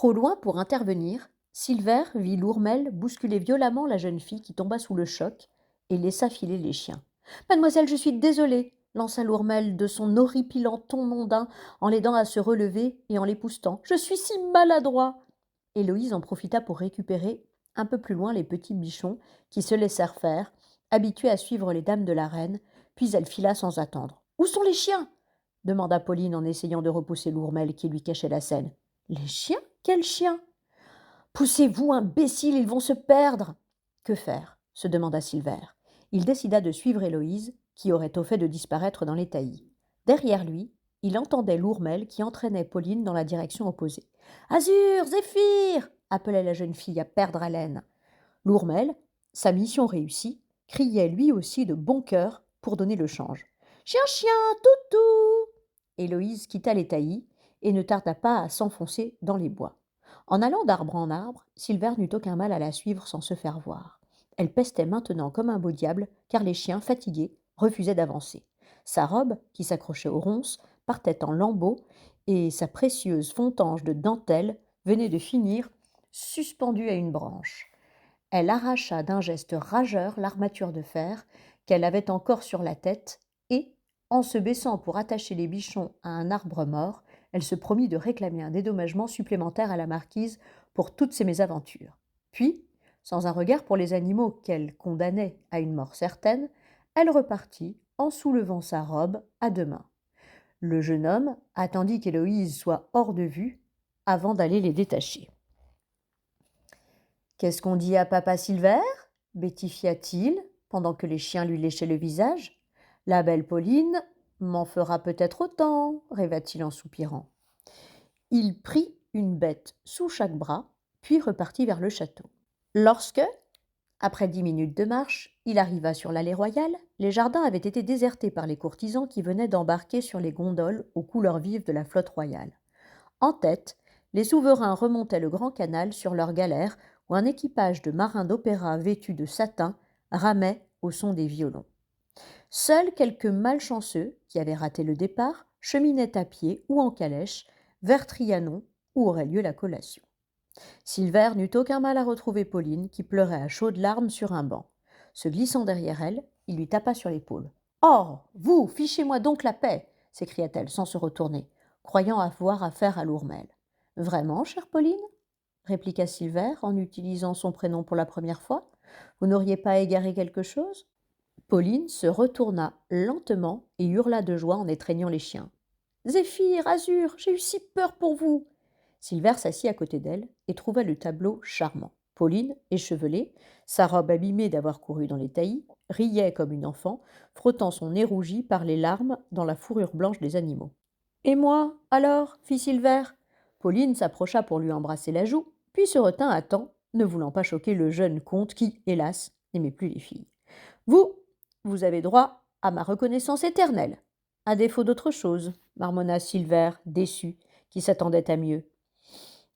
Trop loin pour intervenir, Silver vit l'ourmel bousculer violemment la jeune fille qui tomba sous le choc et laissa filer les chiens. Mademoiselle, je suis désolée, lança l'ourmel de son horripilant ton mondain en l'aidant à se relever et en l'époussetant. Je suis si maladroit. Héloïse en profita pour récupérer un peu plus loin les petits bichons qui se laissèrent faire, habitués à suivre les dames de la reine, puis elle fila sans attendre. Où sont les chiens demanda Pauline en essayant de repousser l'ourmel qui lui cachait la scène. Les chiens? Quels chiens? Poussez-vous, imbécile, ils vont se perdre. Que faire se demanda Silver. Il décida de suivre Héloïse, qui aurait au fait de disparaître dans les taillis. Derrière lui, il entendait l'ourmel qui entraînait Pauline dans la direction opposée. Azur, Zéphyr appelait la jeune fille à perdre haleine. L'ourmel, sa mission réussie, criait lui aussi de bon cœur pour donner le change. Chien, chien, toutou. Héloïse quitta les taillis et ne tarda pas à s'enfoncer dans les bois. En allant d'arbre en arbre, Silver n'eut aucun mal à la suivre sans se faire voir. Elle pestait maintenant comme un beau diable, car les chiens, fatigués, refusaient d'avancer. Sa robe, qui s'accrochait aux ronces, partait en lambeaux, et sa précieuse fontange de dentelle venait de finir suspendue à une branche. Elle arracha d'un geste rageur l'armature de fer qu'elle avait encore sur la tête, et, en se baissant pour attacher les bichons à un arbre mort, elle se promit de réclamer un dédommagement supplémentaire à la marquise pour toutes ses mésaventures. Puis, sans un regard pour les animaux qu'elle condamnait à une mort certaine, elle repartit en soulevant sa robe à deux mains. Le jeune homme attendit qu'Héloïse soit hors de vue avant d'aller les détacher. Qu'est-ce qu'on dit à papa Silver bétifia-t-il pendant que les chiens lui léchaient le visage. La belle Pauline m'en fera peut-être autant, rêva-t-il en soupirant. Il prit une bête sous chaque bras, puis repartit vers le château. Lorsque, après 10 minutes de marche, il arriva sur l'allée royale, les jardins avaient été désertés par les courtisans qui venaient d'embarquer sur les gondoles aux couleurs vives de la flotte royale. En tête, les souverains remontaient le grand canal sur leurs galères où un équipage de marins d'opéra vêtus de satin ramait au son des violons. Seuls quelques malchanceux, qui avaient raté le départ, cheminaient à pied ou en calèche vers Trianon, où aurait lieu la collation. Silver n'eut aucun mal à retrouver Pauline, qui pleurait à chaudes larmes sur un banc. Se glissant derrière elle, il lui tapa sur l'épaule. « Oh, vous, fichez-moi donc la paix !» s'écria-t-elle sans se retourner, croyant avoir affaire à l'ourmel. « Vraiment, chère Pauline ?» répliqua Silver en utilisant son prénom pour la première fois. « Vous n'auriez pas égaré quelque chose ?» Pauline se retourna lentement et hurla de joie en étreignant les chiens. « Zéphyr, Azur, j'ai eu si peur pour vous !» Silver s'assit à côté d'elle et trouva le tableau charmant. Pauline, échevelée, sa robe abîmée d'avoir couru dans les taillis, riait comme une enfant, frottant son nez rougi par les larmes dans la fourrure blanche des animaux. « Et moi, alors ?» fit Silver. Pauline s'approcha pour lui embrasser la joue, puis se retint à temps, ne voulant pas choquer le jeune comte qui, hélas, n'aimait plus les filles. « Vous avez droit à ma reconnaissance éternelle, à défaut d'autre chose, marmonna Silver, déçu, qui s'attendait à mieux.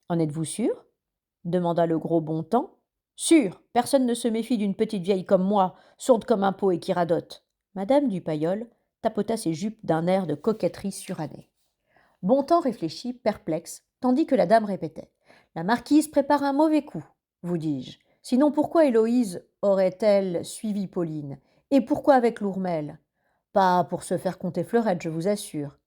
En êtes-vous sûr demanda le gros Bontemps. Sûr, personne ne se méfie d'une petite vieille comme moi, sourde comme un pot et qui radote. Madame Dupaillol tapota ses jupes d'un air de coquetterie surannée. Bontemps réfléchit, perplexe, tandis que la dame répétait. La marquise prépare un mauvais coup, vous dis-je. Sinon pourquoi Héloïse aurait-elle suivi Pauline? Et pourquoi avec l'ourmel? Pas pour se faire compter fleurette, je vous assure.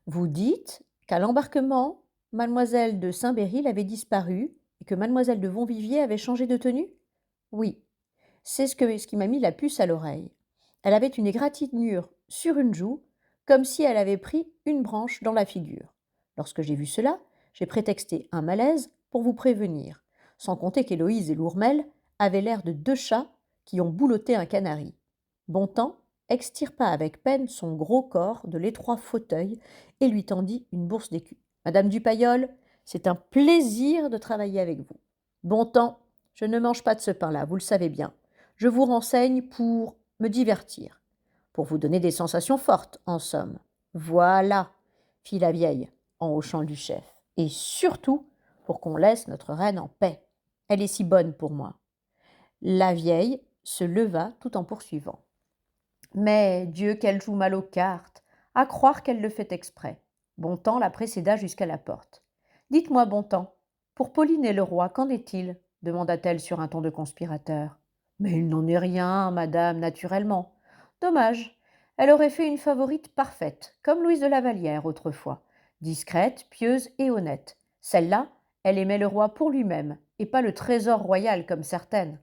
Vous dites qu'à l'embarquement, mademoiselle de Saint-Béryl avait disparu et que mademoiselle de Vonviviers avait changé de tenue? Oui, c'est ce qui m'a mis la puce à l'oreille. Elle avait une égratignure sur une joue, comme si elle avait pris une branche dans la figure. Lorsque j'ai vu cela, j'ai prétexté un malaise pour vous prévenir, sans compter qu'Héloïse et l'ourmel avaient l'air de deux chats qui ont boulotté un canari. Bontemps extirpa avec peine son gros corps de l'étroit fauteuil et lui tendit une bourse d'écus. Madame Dupaillol, c'est un plaisir de travailler avec vous. Bontemps, je ne mange pas de ce pain-là, vous le savez bien. Je vous renseigne pour me divertir, pour vous donner des sensations fortes, en somme. Voilà, fit la vieille, en hochant du chef. Et surtout, pour qu'on laisse notre reine en paix. Elle est si bonne pour moi. La vieille se leva tout en poursuivant. Mais Dieu qu'elle joue mal aux cartes, à croire qu'elle le fait exprès. Bontemps la précéda jusqu'à la porte. Dites-moi, Bontemps, Pour Pauline et le roi, qu'en est-il demanda-t-elle sur un ton de conspirateur. Mais il n'en est rien, madame, naturellement. Dommage. Elle aurait fait une favorite parfaite, comme Louise de la Vallière autrefois, discrète, pieuse et honnête. Celle-là, elle aimait le roi pour lui-même, et pas le trésor royal comme certaines.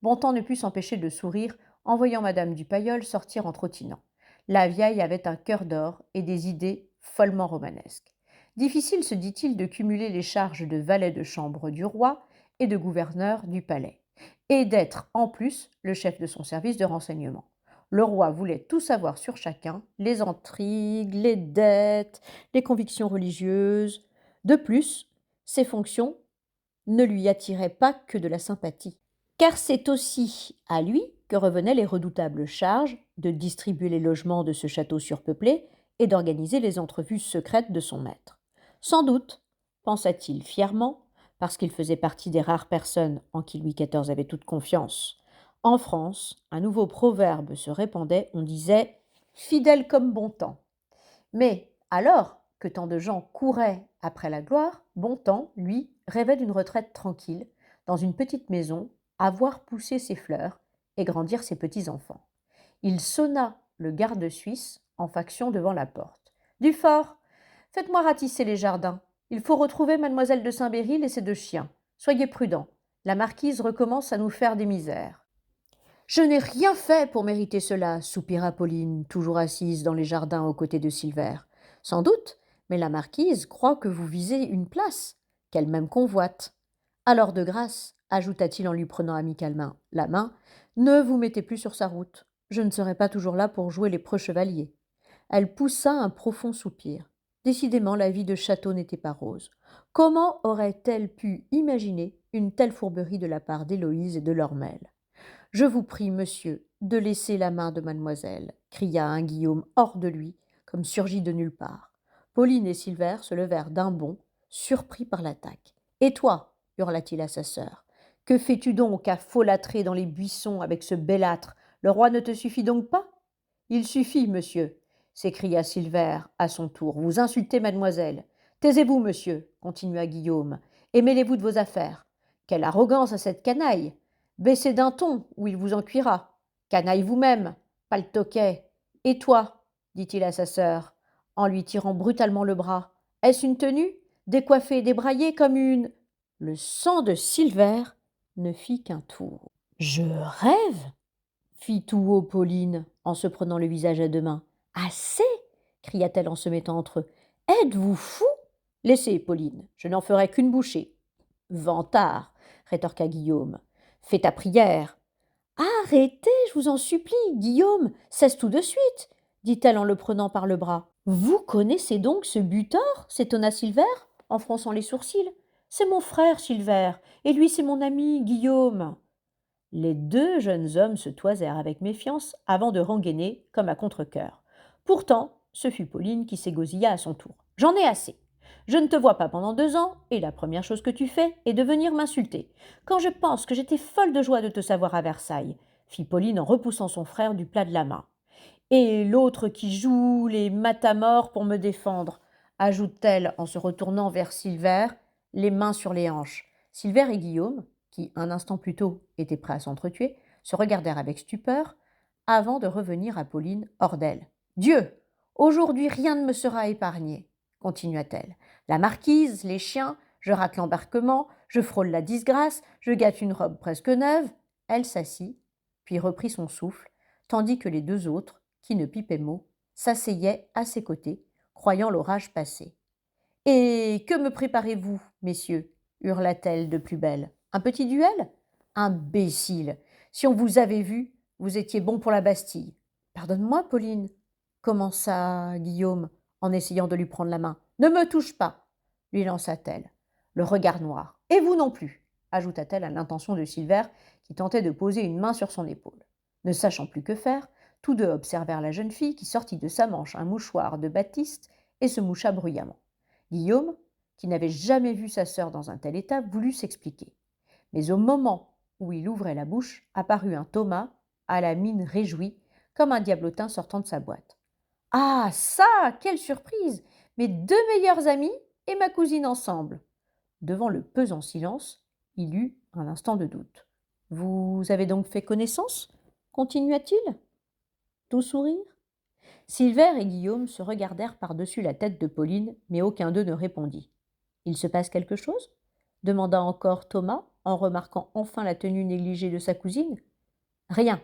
Bontemps ne put s'empêcher de sourire en voyant madame Dupailleul sortir en trottinant. La vieille avait un cœur d'or et des idées follement romanesques. Difficile, se dit-il, de cumuler les charges de valet de chambre du roi et de gouverneur du palais, et d'être, en plus, le chef de son service de renseignement. Le roi voulait tout savoir sur chacun, les intrigues, les dettes, les convictions religieuses. De plus, ses fonctions ne lui attiraient pas que de la sympathie. Car c'est aussi à lui que revenaient les redoutables charges de distribuer les logements de ce château surpeuplé et d'organiser les entrevues secrètes de son maître. Sans doute, pensa-t-il fièrement, parce qu'il faisait partie des rares personnes en qui Louis XIV avait toute confiance. En France, un nouveau proverbe se répandait, on disait fidèle comme Bontemps. Mais alors que tant de gens couraient après la gloire, Bontemps, lui, rêvait d'une retraite tranquille, dans une petite maison, à voir pousser ses fleurs et grandir ses petits-enfants. Il sonna le garde suisse en faction devant la porte. Dufort, faites-moi ratisser les jardins. Il faut retrouver mademoiselle de Saint-Béryl et ses deux chiens. Soyez prudent. La marquise recommence à nous faire des misères. Je n'ai rien fait pour mériter cela, soupira Pauline, toujours assise dans les jardins aux côtés de Silver. Sans doute, mais la marquise croit que vous visez une place, qu'elle-même convoite. Alors de grâce, ajouta-t-il en lui prenant amicalement la main, ne vous mettez plus sur sa route. Je ne serai pas toujours là pour jouer les preux chevaliers. Elle poussa un profond soupir. Décidément, la vie de château n'était pas rose. Comment aurait-elle pu imaginer une telle fourberie de la part d'Héloïse et de Lormel? Je vous prie, monsieur, de laisser la main de mademoiselle, cria un Guillaume hors de lui, comme surgi de nulle part. Pauline et Silver se levèrent d'un bond, surpris par l'attaque. Et toi, hurla-t-il à sa sœur, que fais-tu donc à folâtrer dans les buissons avec ce belâtre? Le roi ne te suffit donc pas? Il suffit, monsieur, s'écria Silver à son tour. Vous insultez mademoiselle. Taisez-vous, monsieur, continua Guillaume, et mêlez-vous de vos affaires. Quelle arrogance à cette canaille! Baissez d'un ton, ou il vous en cuira. Canaille vous-même, paltoquet. Et toi, dit-il à sa sœur, en lui tirant brutalement le bras, est-ce une tenue, décoiffée et débraillée comme une. Le sang de Silver ne fit qu'un tour. Je rêve, fit tout haut Pauline, en se prenant le visage à deux mains. Assez, cria-t-elle en se mettant entre eux. Êtes-vous fou? Laissez, Pauline, je n'en ferai qu'une bouchée. Vantard, rétorqua Guillaume. Fais ta prière. Arrêtez, je vous en supplie, Guillaume, cesse tout de suite, dit-elle en le prenant par le bras. Vous connaissez donc ce butor s'étonna Silver, en fronçant les sourcils. C'est mon frère, Silver, et lui c'est mon ami, Guillaume. Les deux jeunes hommes se toisèrent avec méfiance avant de rengainer comme à contre-cœur. Pourtant, ce fut Pauline qui s'égosilla à son tour. J'en ai assez. Je ne te vois pas pendant 2 ans, et la première chose que tu fais est de venir m'insulter. Quand je pense que j'étais folle de joie de te savoir à Versailles, fit Pauline en repoussant son frère du plat de la main. Et l'autre qui joue les matamores pour me défendre, ajoute-t-elle en se retournant vers Silver, les mains sur les hanches. Silver et Guillaume, qui un instant plus tôt étaient prêts à s'entretuer, se regardèrent avec stupeur avant de revenir à Pauline hors d'elle. Dieu, aujourd'hui rien ne me sera épargné, continua-t-elle. La marquise, les chiens, je rate l'embarquement, je frôle la disgrâce, je gâte une robe presque neuve. Elle s'assit, puis reprit son souffle, tandis que les deux autres, qui ne pipaient mot, s'asseyaient à ses côtés, croyant l'orage passé. Et que me préparez-vous, messieurs? Hurla-t-elle de plus belle. Un petit duel? Imbécile! Si on vous avait vu, vous étiez bon pour la Bastille. Pardonne-moi, Pauline, commença Guillaume, en essayant de lui prendre la main. Ne me touche pas, lui lança-t-elle, le regard noir. Et vous non plus, ajouta-t-elle à l'intention de Silver, qui tentait de poser une main sur son épaule. Ne sachant plus que faire, tous deux observèrent la jeune fille qui sortit de sa manche un mouchoir de batiste et se moucha bruyamment. Guillaume, qui n'avait jamais vu sa sœur dans un tel état, voulut s'expliquer. Mais au moment où il ouvrait la bouche, apparut un Thomas, à la mine réjouie, comme un diablotin sortant de sa boîte. Ah ça, quelle surprise! Mes deux meilleurs amis et ma cousine ensemble. Devant le pesant silence, il eut un instant de doute. « Vous avez donc fait connaissance ?» continua-t-il, tout sourire. Silver et Guillaume se regardèrent par-dessus la tête de Pauline, mais aucun d'eux ne répondit. « Il se passe quelque chose ?» demanda encore Thomas, en remarquant enfin la tenue négligée de sa cousine. « Rien, »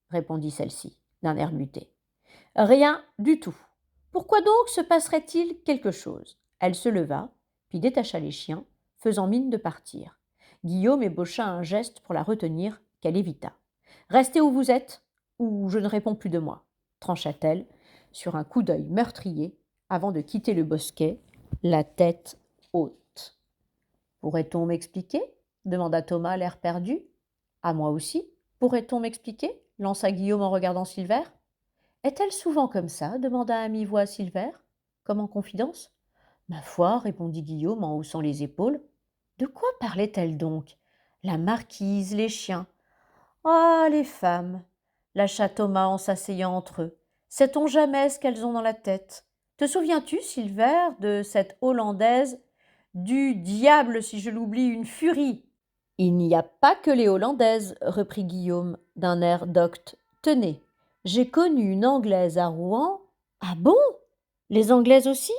répondit celle-ci, d'un air muté. « Rien du tout. Pourquoi donc se passerait-il quelque chose ?» Elle se leva, puis détacha les chiens, faisant mine de partir. Guillaume ébaucha un geste pour la retenir, qu'elle évita. « Restez où vous êtes, ou je ne réponds plus de moi, » trancha-t-elle, sur un coup d'œil meurtrier, avant de quitter le bosquet, la tête haute. « Pourrait-on m'expliquer » demanda Thomas, l'air perdu. « À moi aussi. Pourrait-on m'expliquer » lança Guillaume en regardant Silver. « Est-elle souvent comme ça » demanda à mi-voix Silver, comme en confidence. « Ma foi, » répondit Guillaume en haussant les épaules. « De quoi parlait-elle donc ? La marquise, les chiens. Ah, les femmes » lâcha Thomas en s'asseyant entre eux. « Sait-on jamais ce qu'elles ont dans la tête ? Te souviens-tu, Silver, de cette Hollandaise ? Du diable si je l'oublie, une furie !»« Il n'y a pas que les Hollandaises, » reprit Guillaume d'un air docte. « Tenez, j'ai connu une Anglaise à Rouen. » « Ah bon ? Les Anglaises aussi ?